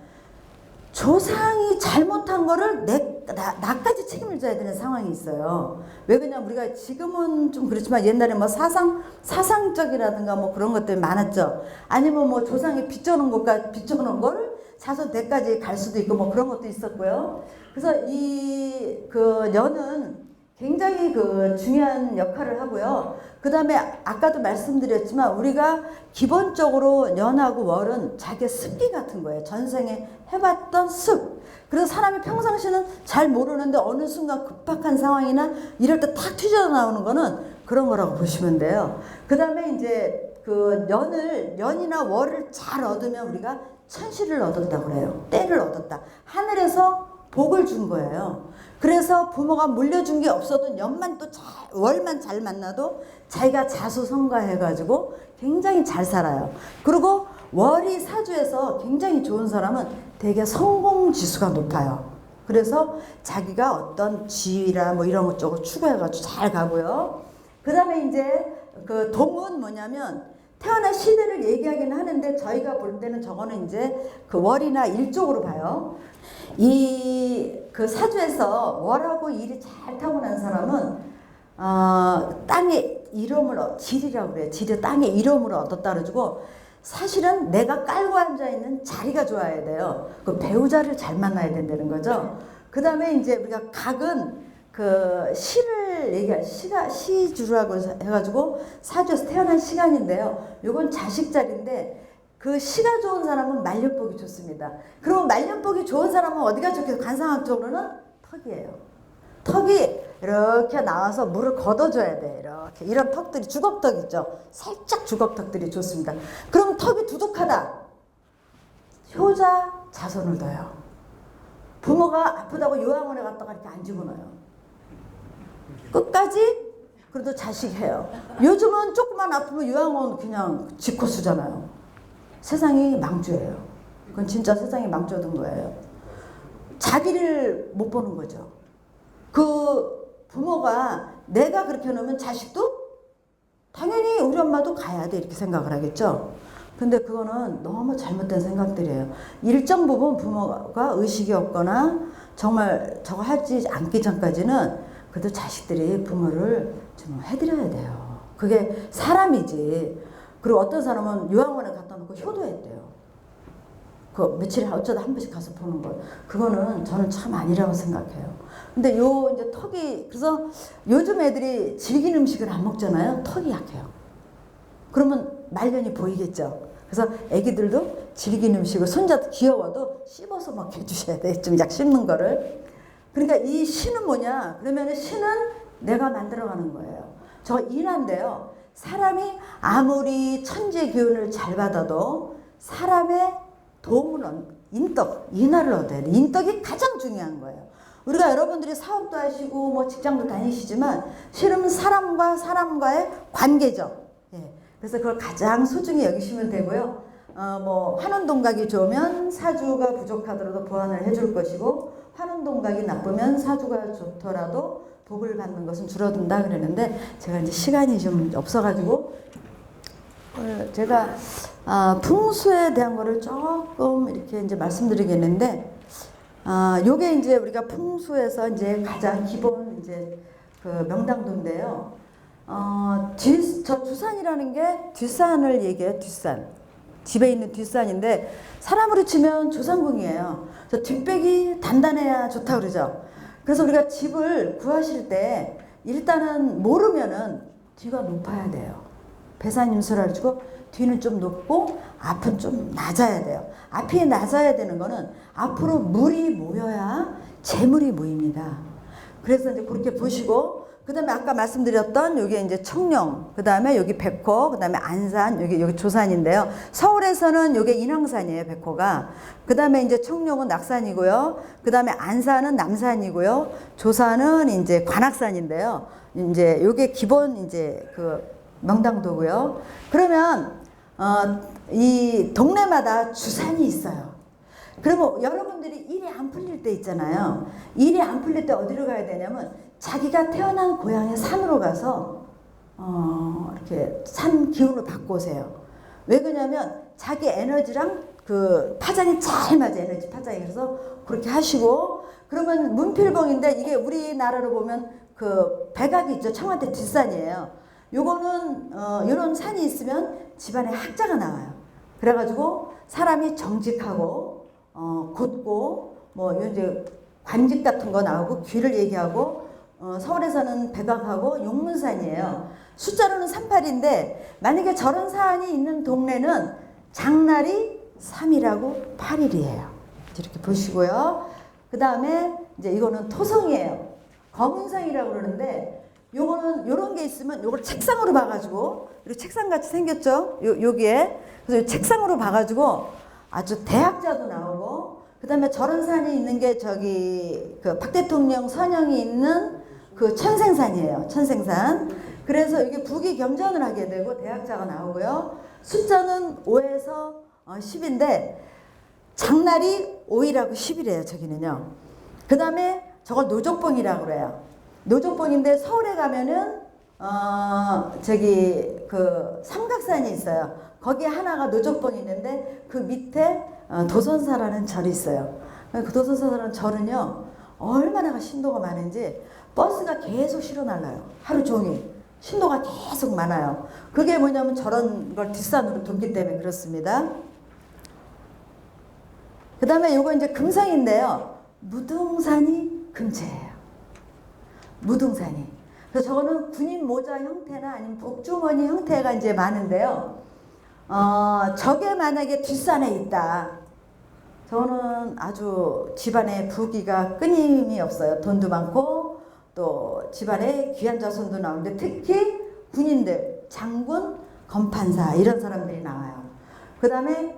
조상이 잘못한 거를 나까지 책임을 져야 되는 상황이 있어요. 왜 그러냐, 우리가 지금은 좀 그렇지만 옛날에 뭐 사상적이라든가 뭐 그런 것들이 많았죠. 아니면 뭐 조상이 빚져놓은 거를 자손 대까지 갈 수도 있고 뭐 그런 것도 있었고요. 그래서 그 년은 굉장히 그 중요한 역할을 하고요. 그 다음에 아까도 말씀드렸지만 우리가 기본적으로 년하고 월은 자기의 습기 같은 거예요. 전생에 해봤던 습. 그래서 사람이 평상시는 잘 모르는데 어느 순간 급박한 상황이나 이럴 때 탁 튀어나오는 거는 그런 거라고 보시면 돼요. 그 다음에 이제 그 년이나 월을 잘 얻으면 우리가 천시를 얻었다고 그래요. 때를 얻었다. 하늘에서 복을 준 거예요. 그래서 부모가 물려준 게 없어도 년만 또 월만 잘 만나도 자기가 자수성가해가지고 굉장히 잘 살아요. 그리고 월이 사주에서 굉장히 좋은 사람은 되게 성공 지수가 높아요. 그래서 자기가 어떤 지위라 뭐 이런 것 쪽으로 추구해가지고 잘 가고요. 그 다음에 이제 그 동은 뭐냐면 태어난 시대를 얘기하긴 하는데 저희가 볼 때는 저거는 이제 그 월이나 일 쪽으로 봐요. 그 사주에서 월하고 일이 잘 타고난 사람은 땅의 이름을 지리라고 그래요. 지리 땅의 이름을 얻었다 그래가지고 사실은 내가 깔고 앉아 있는 자리가 좋아야 돼요. 그 배우자를 잘 만나야 된다는 거죠. 그 다음에 이제 우리가 각은 그 시를 시주라고 해가지고 사주에서 태어난 시간인데요. 요건 자식 자리인데 그 시가 좋은 사람은 말년복이 좋습니다. 그리고 말년복이 좋은 사람은 어디가 좋겠어? 관상학적으로는 턱이에요. 턱이 이렇게 나와서 물을 걷어줘야 돼. 이렇게 이런 턱들이 주걱턱 있죠. 살짝 주걱턱들이 좋습니다. 그럼 턱이 두둑하다. 효자 자손을 둬요. 부모가 아프다고 요양원에 갔다가 이렇게 안 집어넣어요. 끝까지 그래도 자식 해요. 요즘은 조금만 아프면 요양원 그냥 직코수잖아요. 세상이 망조예요. 그건 진짜 세상이 망조된 거예요. 자기를 못 보는 거죠. 그 부모가 내가 그렇게 놓으면 자식도 당연히 우리 엄마도 가야 돼 이렇게 생각을 하겠죠. 근데 그거는 너무 잘못된 생각들이에요. 일정 부분 부모가 의식이 없거나 정말 저거 하지 않기 전까지는 그래도 자식들이 부모를 좀 해드려야 돼요. 그게 사람이지. 그리고 어떤 사람은 요양원에 갖다 놓고 효도했대요. 그 며칠에 어쩌다 한 번씩 가서 보는 거. 그거는 저는 참 아니라고 생각해요. 근데 이제 턱이, 그래서 요즘 애들이 질긴 음식을 안 먹잖아요. 턱이 약해요. 그러면 말년이 보이겠죠. 그래서 애기들도 질긴 음식을 손자도 귀여워도 씹어서 먹게 해주셔야 돼. 좀 약 씹는 거를. 그러니까 이 신은 뭐냐? 그러면 신은 내가 만들어가는 거예요. 저 인한데요. 사람이 아무리 천재 기운을 잘 받아도 사람의 도움을 인화를 얻어야 돼. 인덕이 가장 중요한 거예요. 우리가 여러분들이 사업도 하시고 뭐 직장도 다니시지만 실은 사람과 사람과의 관계죠. 예. 그래서 그걸 가장 소중히 여기시면 되고요. 뭐 환운동각이 좋으면 사주가 부족하더라도 보완을 해줄 것이고 환운동각이 나쁘면 사주가 좋더라도 복을 받는 것은 줄어든다 그러는데 제가 이제 시간이 좀 없어가지고 제가 풍수에 대한 거를 조금 이렇게 이제 말씀드리겠는데 요게 이제 우리가 풍수에서 이제 가장 기본 이제 그 명당도인데요. 저 주산이라는 게 뒷산을 얘기해요. 뒷산. 집에 있는 뒷산인데 사람으로 치면 조상궁이에요. 저 뒷백이 단단해야 좋다 그러죠. 그래서 우리가 집을 구하실 때 일단은 모르면은 뒤가 높아야 돼요. 배산임수라 가지고 뒤는 좀 높고 앞은 좀 낮아야 돼요. 앞이 낮아야 되는 거는 앞으로 물이 모여야 재물이 모입니다. 그래서 이제 그렇게 보시고 그 다음에 아까 말씀드렸던 여기 이제 청룡, 그 다음에 여기 백호, 그 다음에 안산, 여기 조산인데요. 서울에서는 여기 인왕산이에요, 백호가. 그 다음에 이제 청룡은 낙산이고요. 그 다음에 안산은 남산이고요. 조산은 이제 관악산인데요. 이제 요게 기본 이제 그 명당도고요. 그러면 이 동네마다 주산이 있어요. 그러면 여러분들이 일이 안 풀릴 때 있잖아요. 일이 안 풀릴 때 어디로 가야 되냐면 자기가 태어난 고향의 산으로 가서 이렇게 산 기운을 받고 오세요. 왜 그러냐면 자기 에너지랑 그 파장이 잘 맞아요. 에너지 파장이. 그래서 그렇게 하시고, 그러면 문필봉인데 이게 우리나라로 보면 그 백악이 있죠. 청와대 뒷산이에요. 요거는 요런 산이 있으면 집안에 학자가 나와요. 그래가지고 사람이 정직하고 곧고 뭐 이제 관직 같은 거 나오고 귀를 얘기하고, 서울에서는 백악하고 용문산이에요. 숫자로는 38인데 만약에 저런 산이 있는 동네는 장날이 3일하고 8일이에요. 이렇게 보시고요. 그 다음에 이제 이거는 토성이에요. 검은성이라고 그러는데 요거는 요런 게 있으면 요걸 책상으로 봐가지고, 이렇게 책상 같이 생겼죠? 여기에. 그래서 책상으로 봐가지고 아주 대학자도 나오고, 그 다음에 저런 산이 있는 게 저기 그 박 대통령 선영이 있는 그 천생산이에요. 천생산. 그래서 이게 부귀 경전을 하게 되고 대학자가 나오고요. 숫자는 5에서 10인데 장날이 5일하고 10일이에요. 저기는요. 그 다음에 저걸 노족봉이라고 그래요. 노족봉인데 서울에 가면은 저기 그 삼각산이 있어요. 거기 하나가 노족봉이 있는데 그 밑에 도선사라는 절이 있어요. 그 도선사라는 절은요 얼마나 신도가 많은지 버스가 계속 실어 날라요. 하루 종일 신도가 계속 많아요. 그게 뭐냐면 저런 걸 뒷산으로 뒀기 때문에 그렇습니다. 그 다음에 요거 이제 금성인데요. 무등산이 금체예요. 무등산이. 그래서 저거는 군인 모자 형태나 아니면 복주머니 형태가 이제 많은데요. 저게 만약에 뒷산에 있다. 저는 아주 집안에 부귀가 끊임이 없어요. 돈도 많고 또 집안에 귀한 자손도 나오는데 특히 군인들, 장군, 검판사 이런 사람들이 나와요. 그 다음에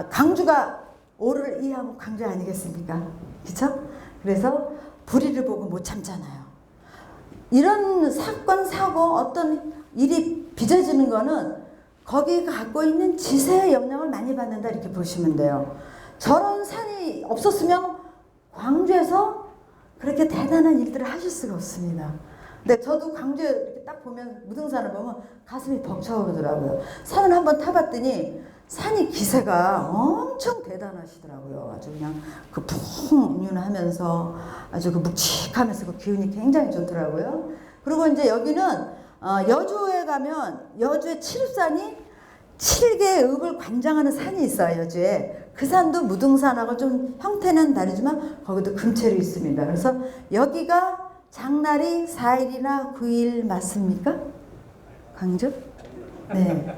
강주가 오를 이하면 강주 아니겠습니까? 그렇죠? 그래서 불의를 보고 못 참잖아요. 이런 사건, 사고, 어떤 일이 빚어지는 거는 거기가 갖고 있는 지세의 영향을 많이 받는다 이렇게 보시면 돼요. 저런 산이 없었으면 광주에서 그렇게 대단한 일들을 하실 수가 없습니다. 근데 저도 광주에 이렇게 딱 보면 무등산을 보면 가슴이 벅차오르더라고요. 산을 한번 타봤더니 산이 기세가 엄청 대단하시더라고요. 아주 그냥 그 풍운하면서 아주 그 묵직하면서 그 기운이 굉장히 좋더라고요. 그리고 이제 여기는 여주에 가면 여주의 칠읍산이 7개의 읍을 관장하는 산이 있어요. 여주에. 그 산도 무등산하고 좀 형태는 다르지만 거기도 금체로 있습니다. 그래서 여기가 장날이 4일이나 9일 맞습니까? 광주? 네.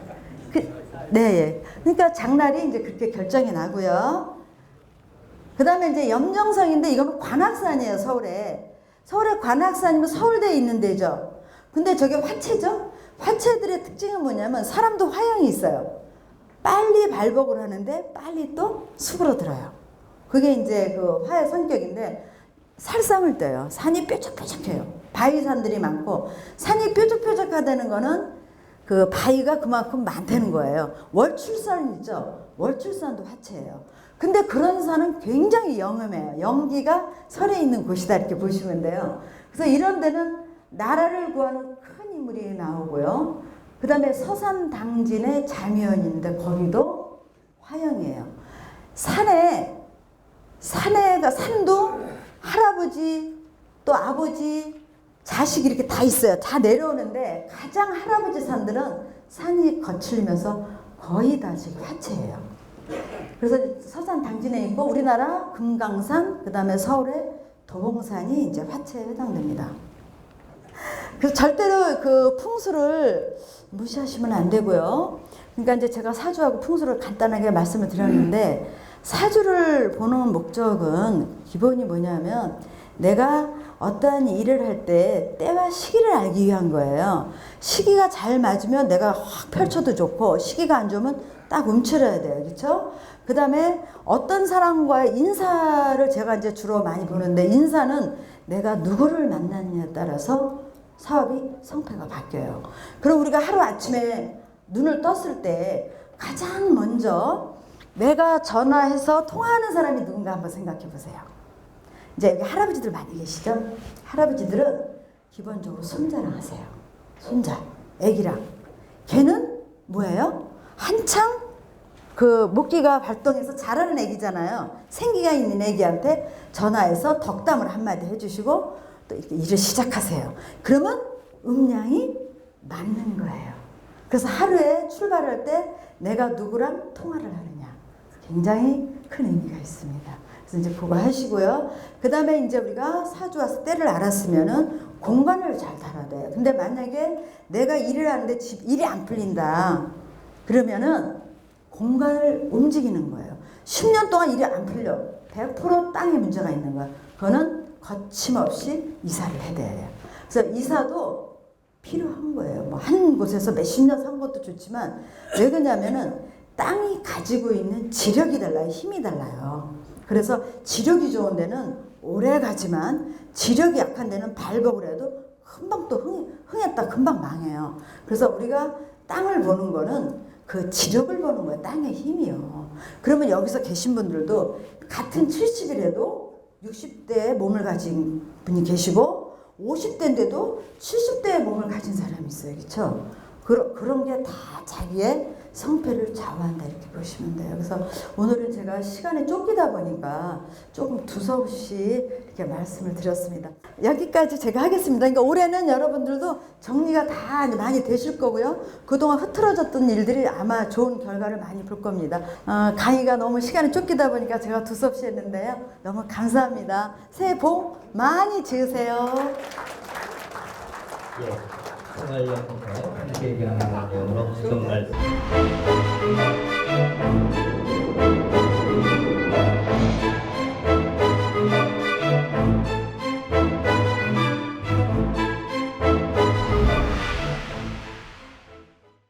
네. 그러니까 장날이 이제 그렇게 결정이 나고요. 그 다음에 이제 염정성인데 이거는 관악산이에요. 서울에. 서울에 관악산이면 서울대에 있는 데죠. 근데 저게 화채죠? 화채들의 특징은 뭐냐면 사람도 화형이 있어요. 빨리 발복을 하는데 빨리 또 수그러들어요. 그게 이제 그 화의 성격인데 살상을 떠요. 산이 뾰족뾰족해요. 바위산들이 많고 산이 뾰족뾰족하다는 거는 그 바위가 그만큼 많다는 거예요. 월출산 있죠? 월출산도 화채예요. 근데 그런 산은 굉장히 영험해요. 영기가 설에 있는 곳이다 이렇게 보시면 돼요. 그래서 이런 데는 나라를 구하는 큰 인물이 나오고요. 그 다음에 서산당진의 자묘연인데 거기도 화형이에요. 산도 할아버지 또 아버지 자식 이렇게 다 있어요. 다 내려오는데 가장 할아버지 산들은 산이 거칠면서 거의 다 지금 화채예요. 그래서 서산당진에 있고 우리나라 금강산 그 다음에 서울의 도봉산이 이제 화채에 해당됩니다. 그래서 절대로 그 풍수를 무시하시면 안 되고요. 그러니까 이제 제가 사주하고 풍수를 간단하게 말씀을 드렸는데 사주를 보는 목적은 기본이 뭐냐면 내가 어떠한 일을 할 때 때와 시기를 알기 위한 거예요. 시기가 잘 맞으면 내가 확 펼쳐도 좋고 시기가 안 좋으면 딱 움츠려야 돼요. 그렇죠? 그 다음에 어떤 사람과의 인사를 제가 이제 주로 많이 보는데 인사는 내가 누구를 만나느냐에 따라서 사업이 성패가 바뀌어요. 그럼 우리가 하루 아침에 눈을 떴을 때 가장 먼저 내가 전화해서 통화하는 사람이 누군가 한번 생각해 보세요. 이제 여기 할아버지들 많이 계시죠? 할아버지들은 기본적으로 손자랑 하세요. 손자, 애기랑. 걔는 뭐예요? 한창 그 목기가 발동해서 자라는 애기잖아요. 생기가 있는 애기한테 전화해서 덕담을 한마디 해주시고 또 이렇게 일을 시작하세요. 그러면 음량이 맞는 거예요. 그래서 하루에 출발할 때 내가 누구랑 통화를 하느냐 굉장히 큰 의미가 있습니다. 그래서 이제 그거 하시고요. 그 다음에 이제 우리가 사주 와서 때를 알았으면은 공간을 잘 달아야 돼요. 근데 만약에 내가 일을 하는데 일이 안 풀린다. 그러면은 공간을 움직이는 거예요. 10년 동안 일이 안 풀려. 100% 땅에 문제가 있는 거야. 그거는 거침없이 이사를 해야 돼요. 그래서 이사도 필요한 거예요. 뭐 한 곳에서 몇십 년 산 것도 좋지만 왜 그러냐면은 땅이 가지고 있는 지력이 달라요. 힘이 달라요. 그래서 지력이 좋은 데는 오래 가지만 지력이 약한 데는 발복을 해도 금방 또 흥했다 금방 망해요. 그래서 우리가 땅을 보는 거는 그 지력을 보는 거예요. 땅의 힘이요. 그러면 여기서 계신 분들도 같은 70이라도 60대의 몸을 가진 분이 계시고 50대인데도 70대의 몸을 가진 사람이 있어요. 그렇죠? 그런 게 다 자기의 성패를 좌우한다 이렇게 보시면 돼요. 그래서 오늘은 제가 시간에 쫓기다 보니까 조금 두서없이 이렇게 말씀을 드렸습니다. 여기까지 제가 하겠습니다. 그러니까 올해는 여러분들도 정리가 다 많이 되실 거고요. 그동안 흐트러졌던 일들이 아마 좋은 결과를 많이 볼 겁니다. 강의가 너무 시간에 쫓기다 보니까 제가 두서없이 했는데요. 너무 감사합니다. 새해 복 많이 지으세요. 예. 생활용품에 함께 얘기하는 내용으로 정말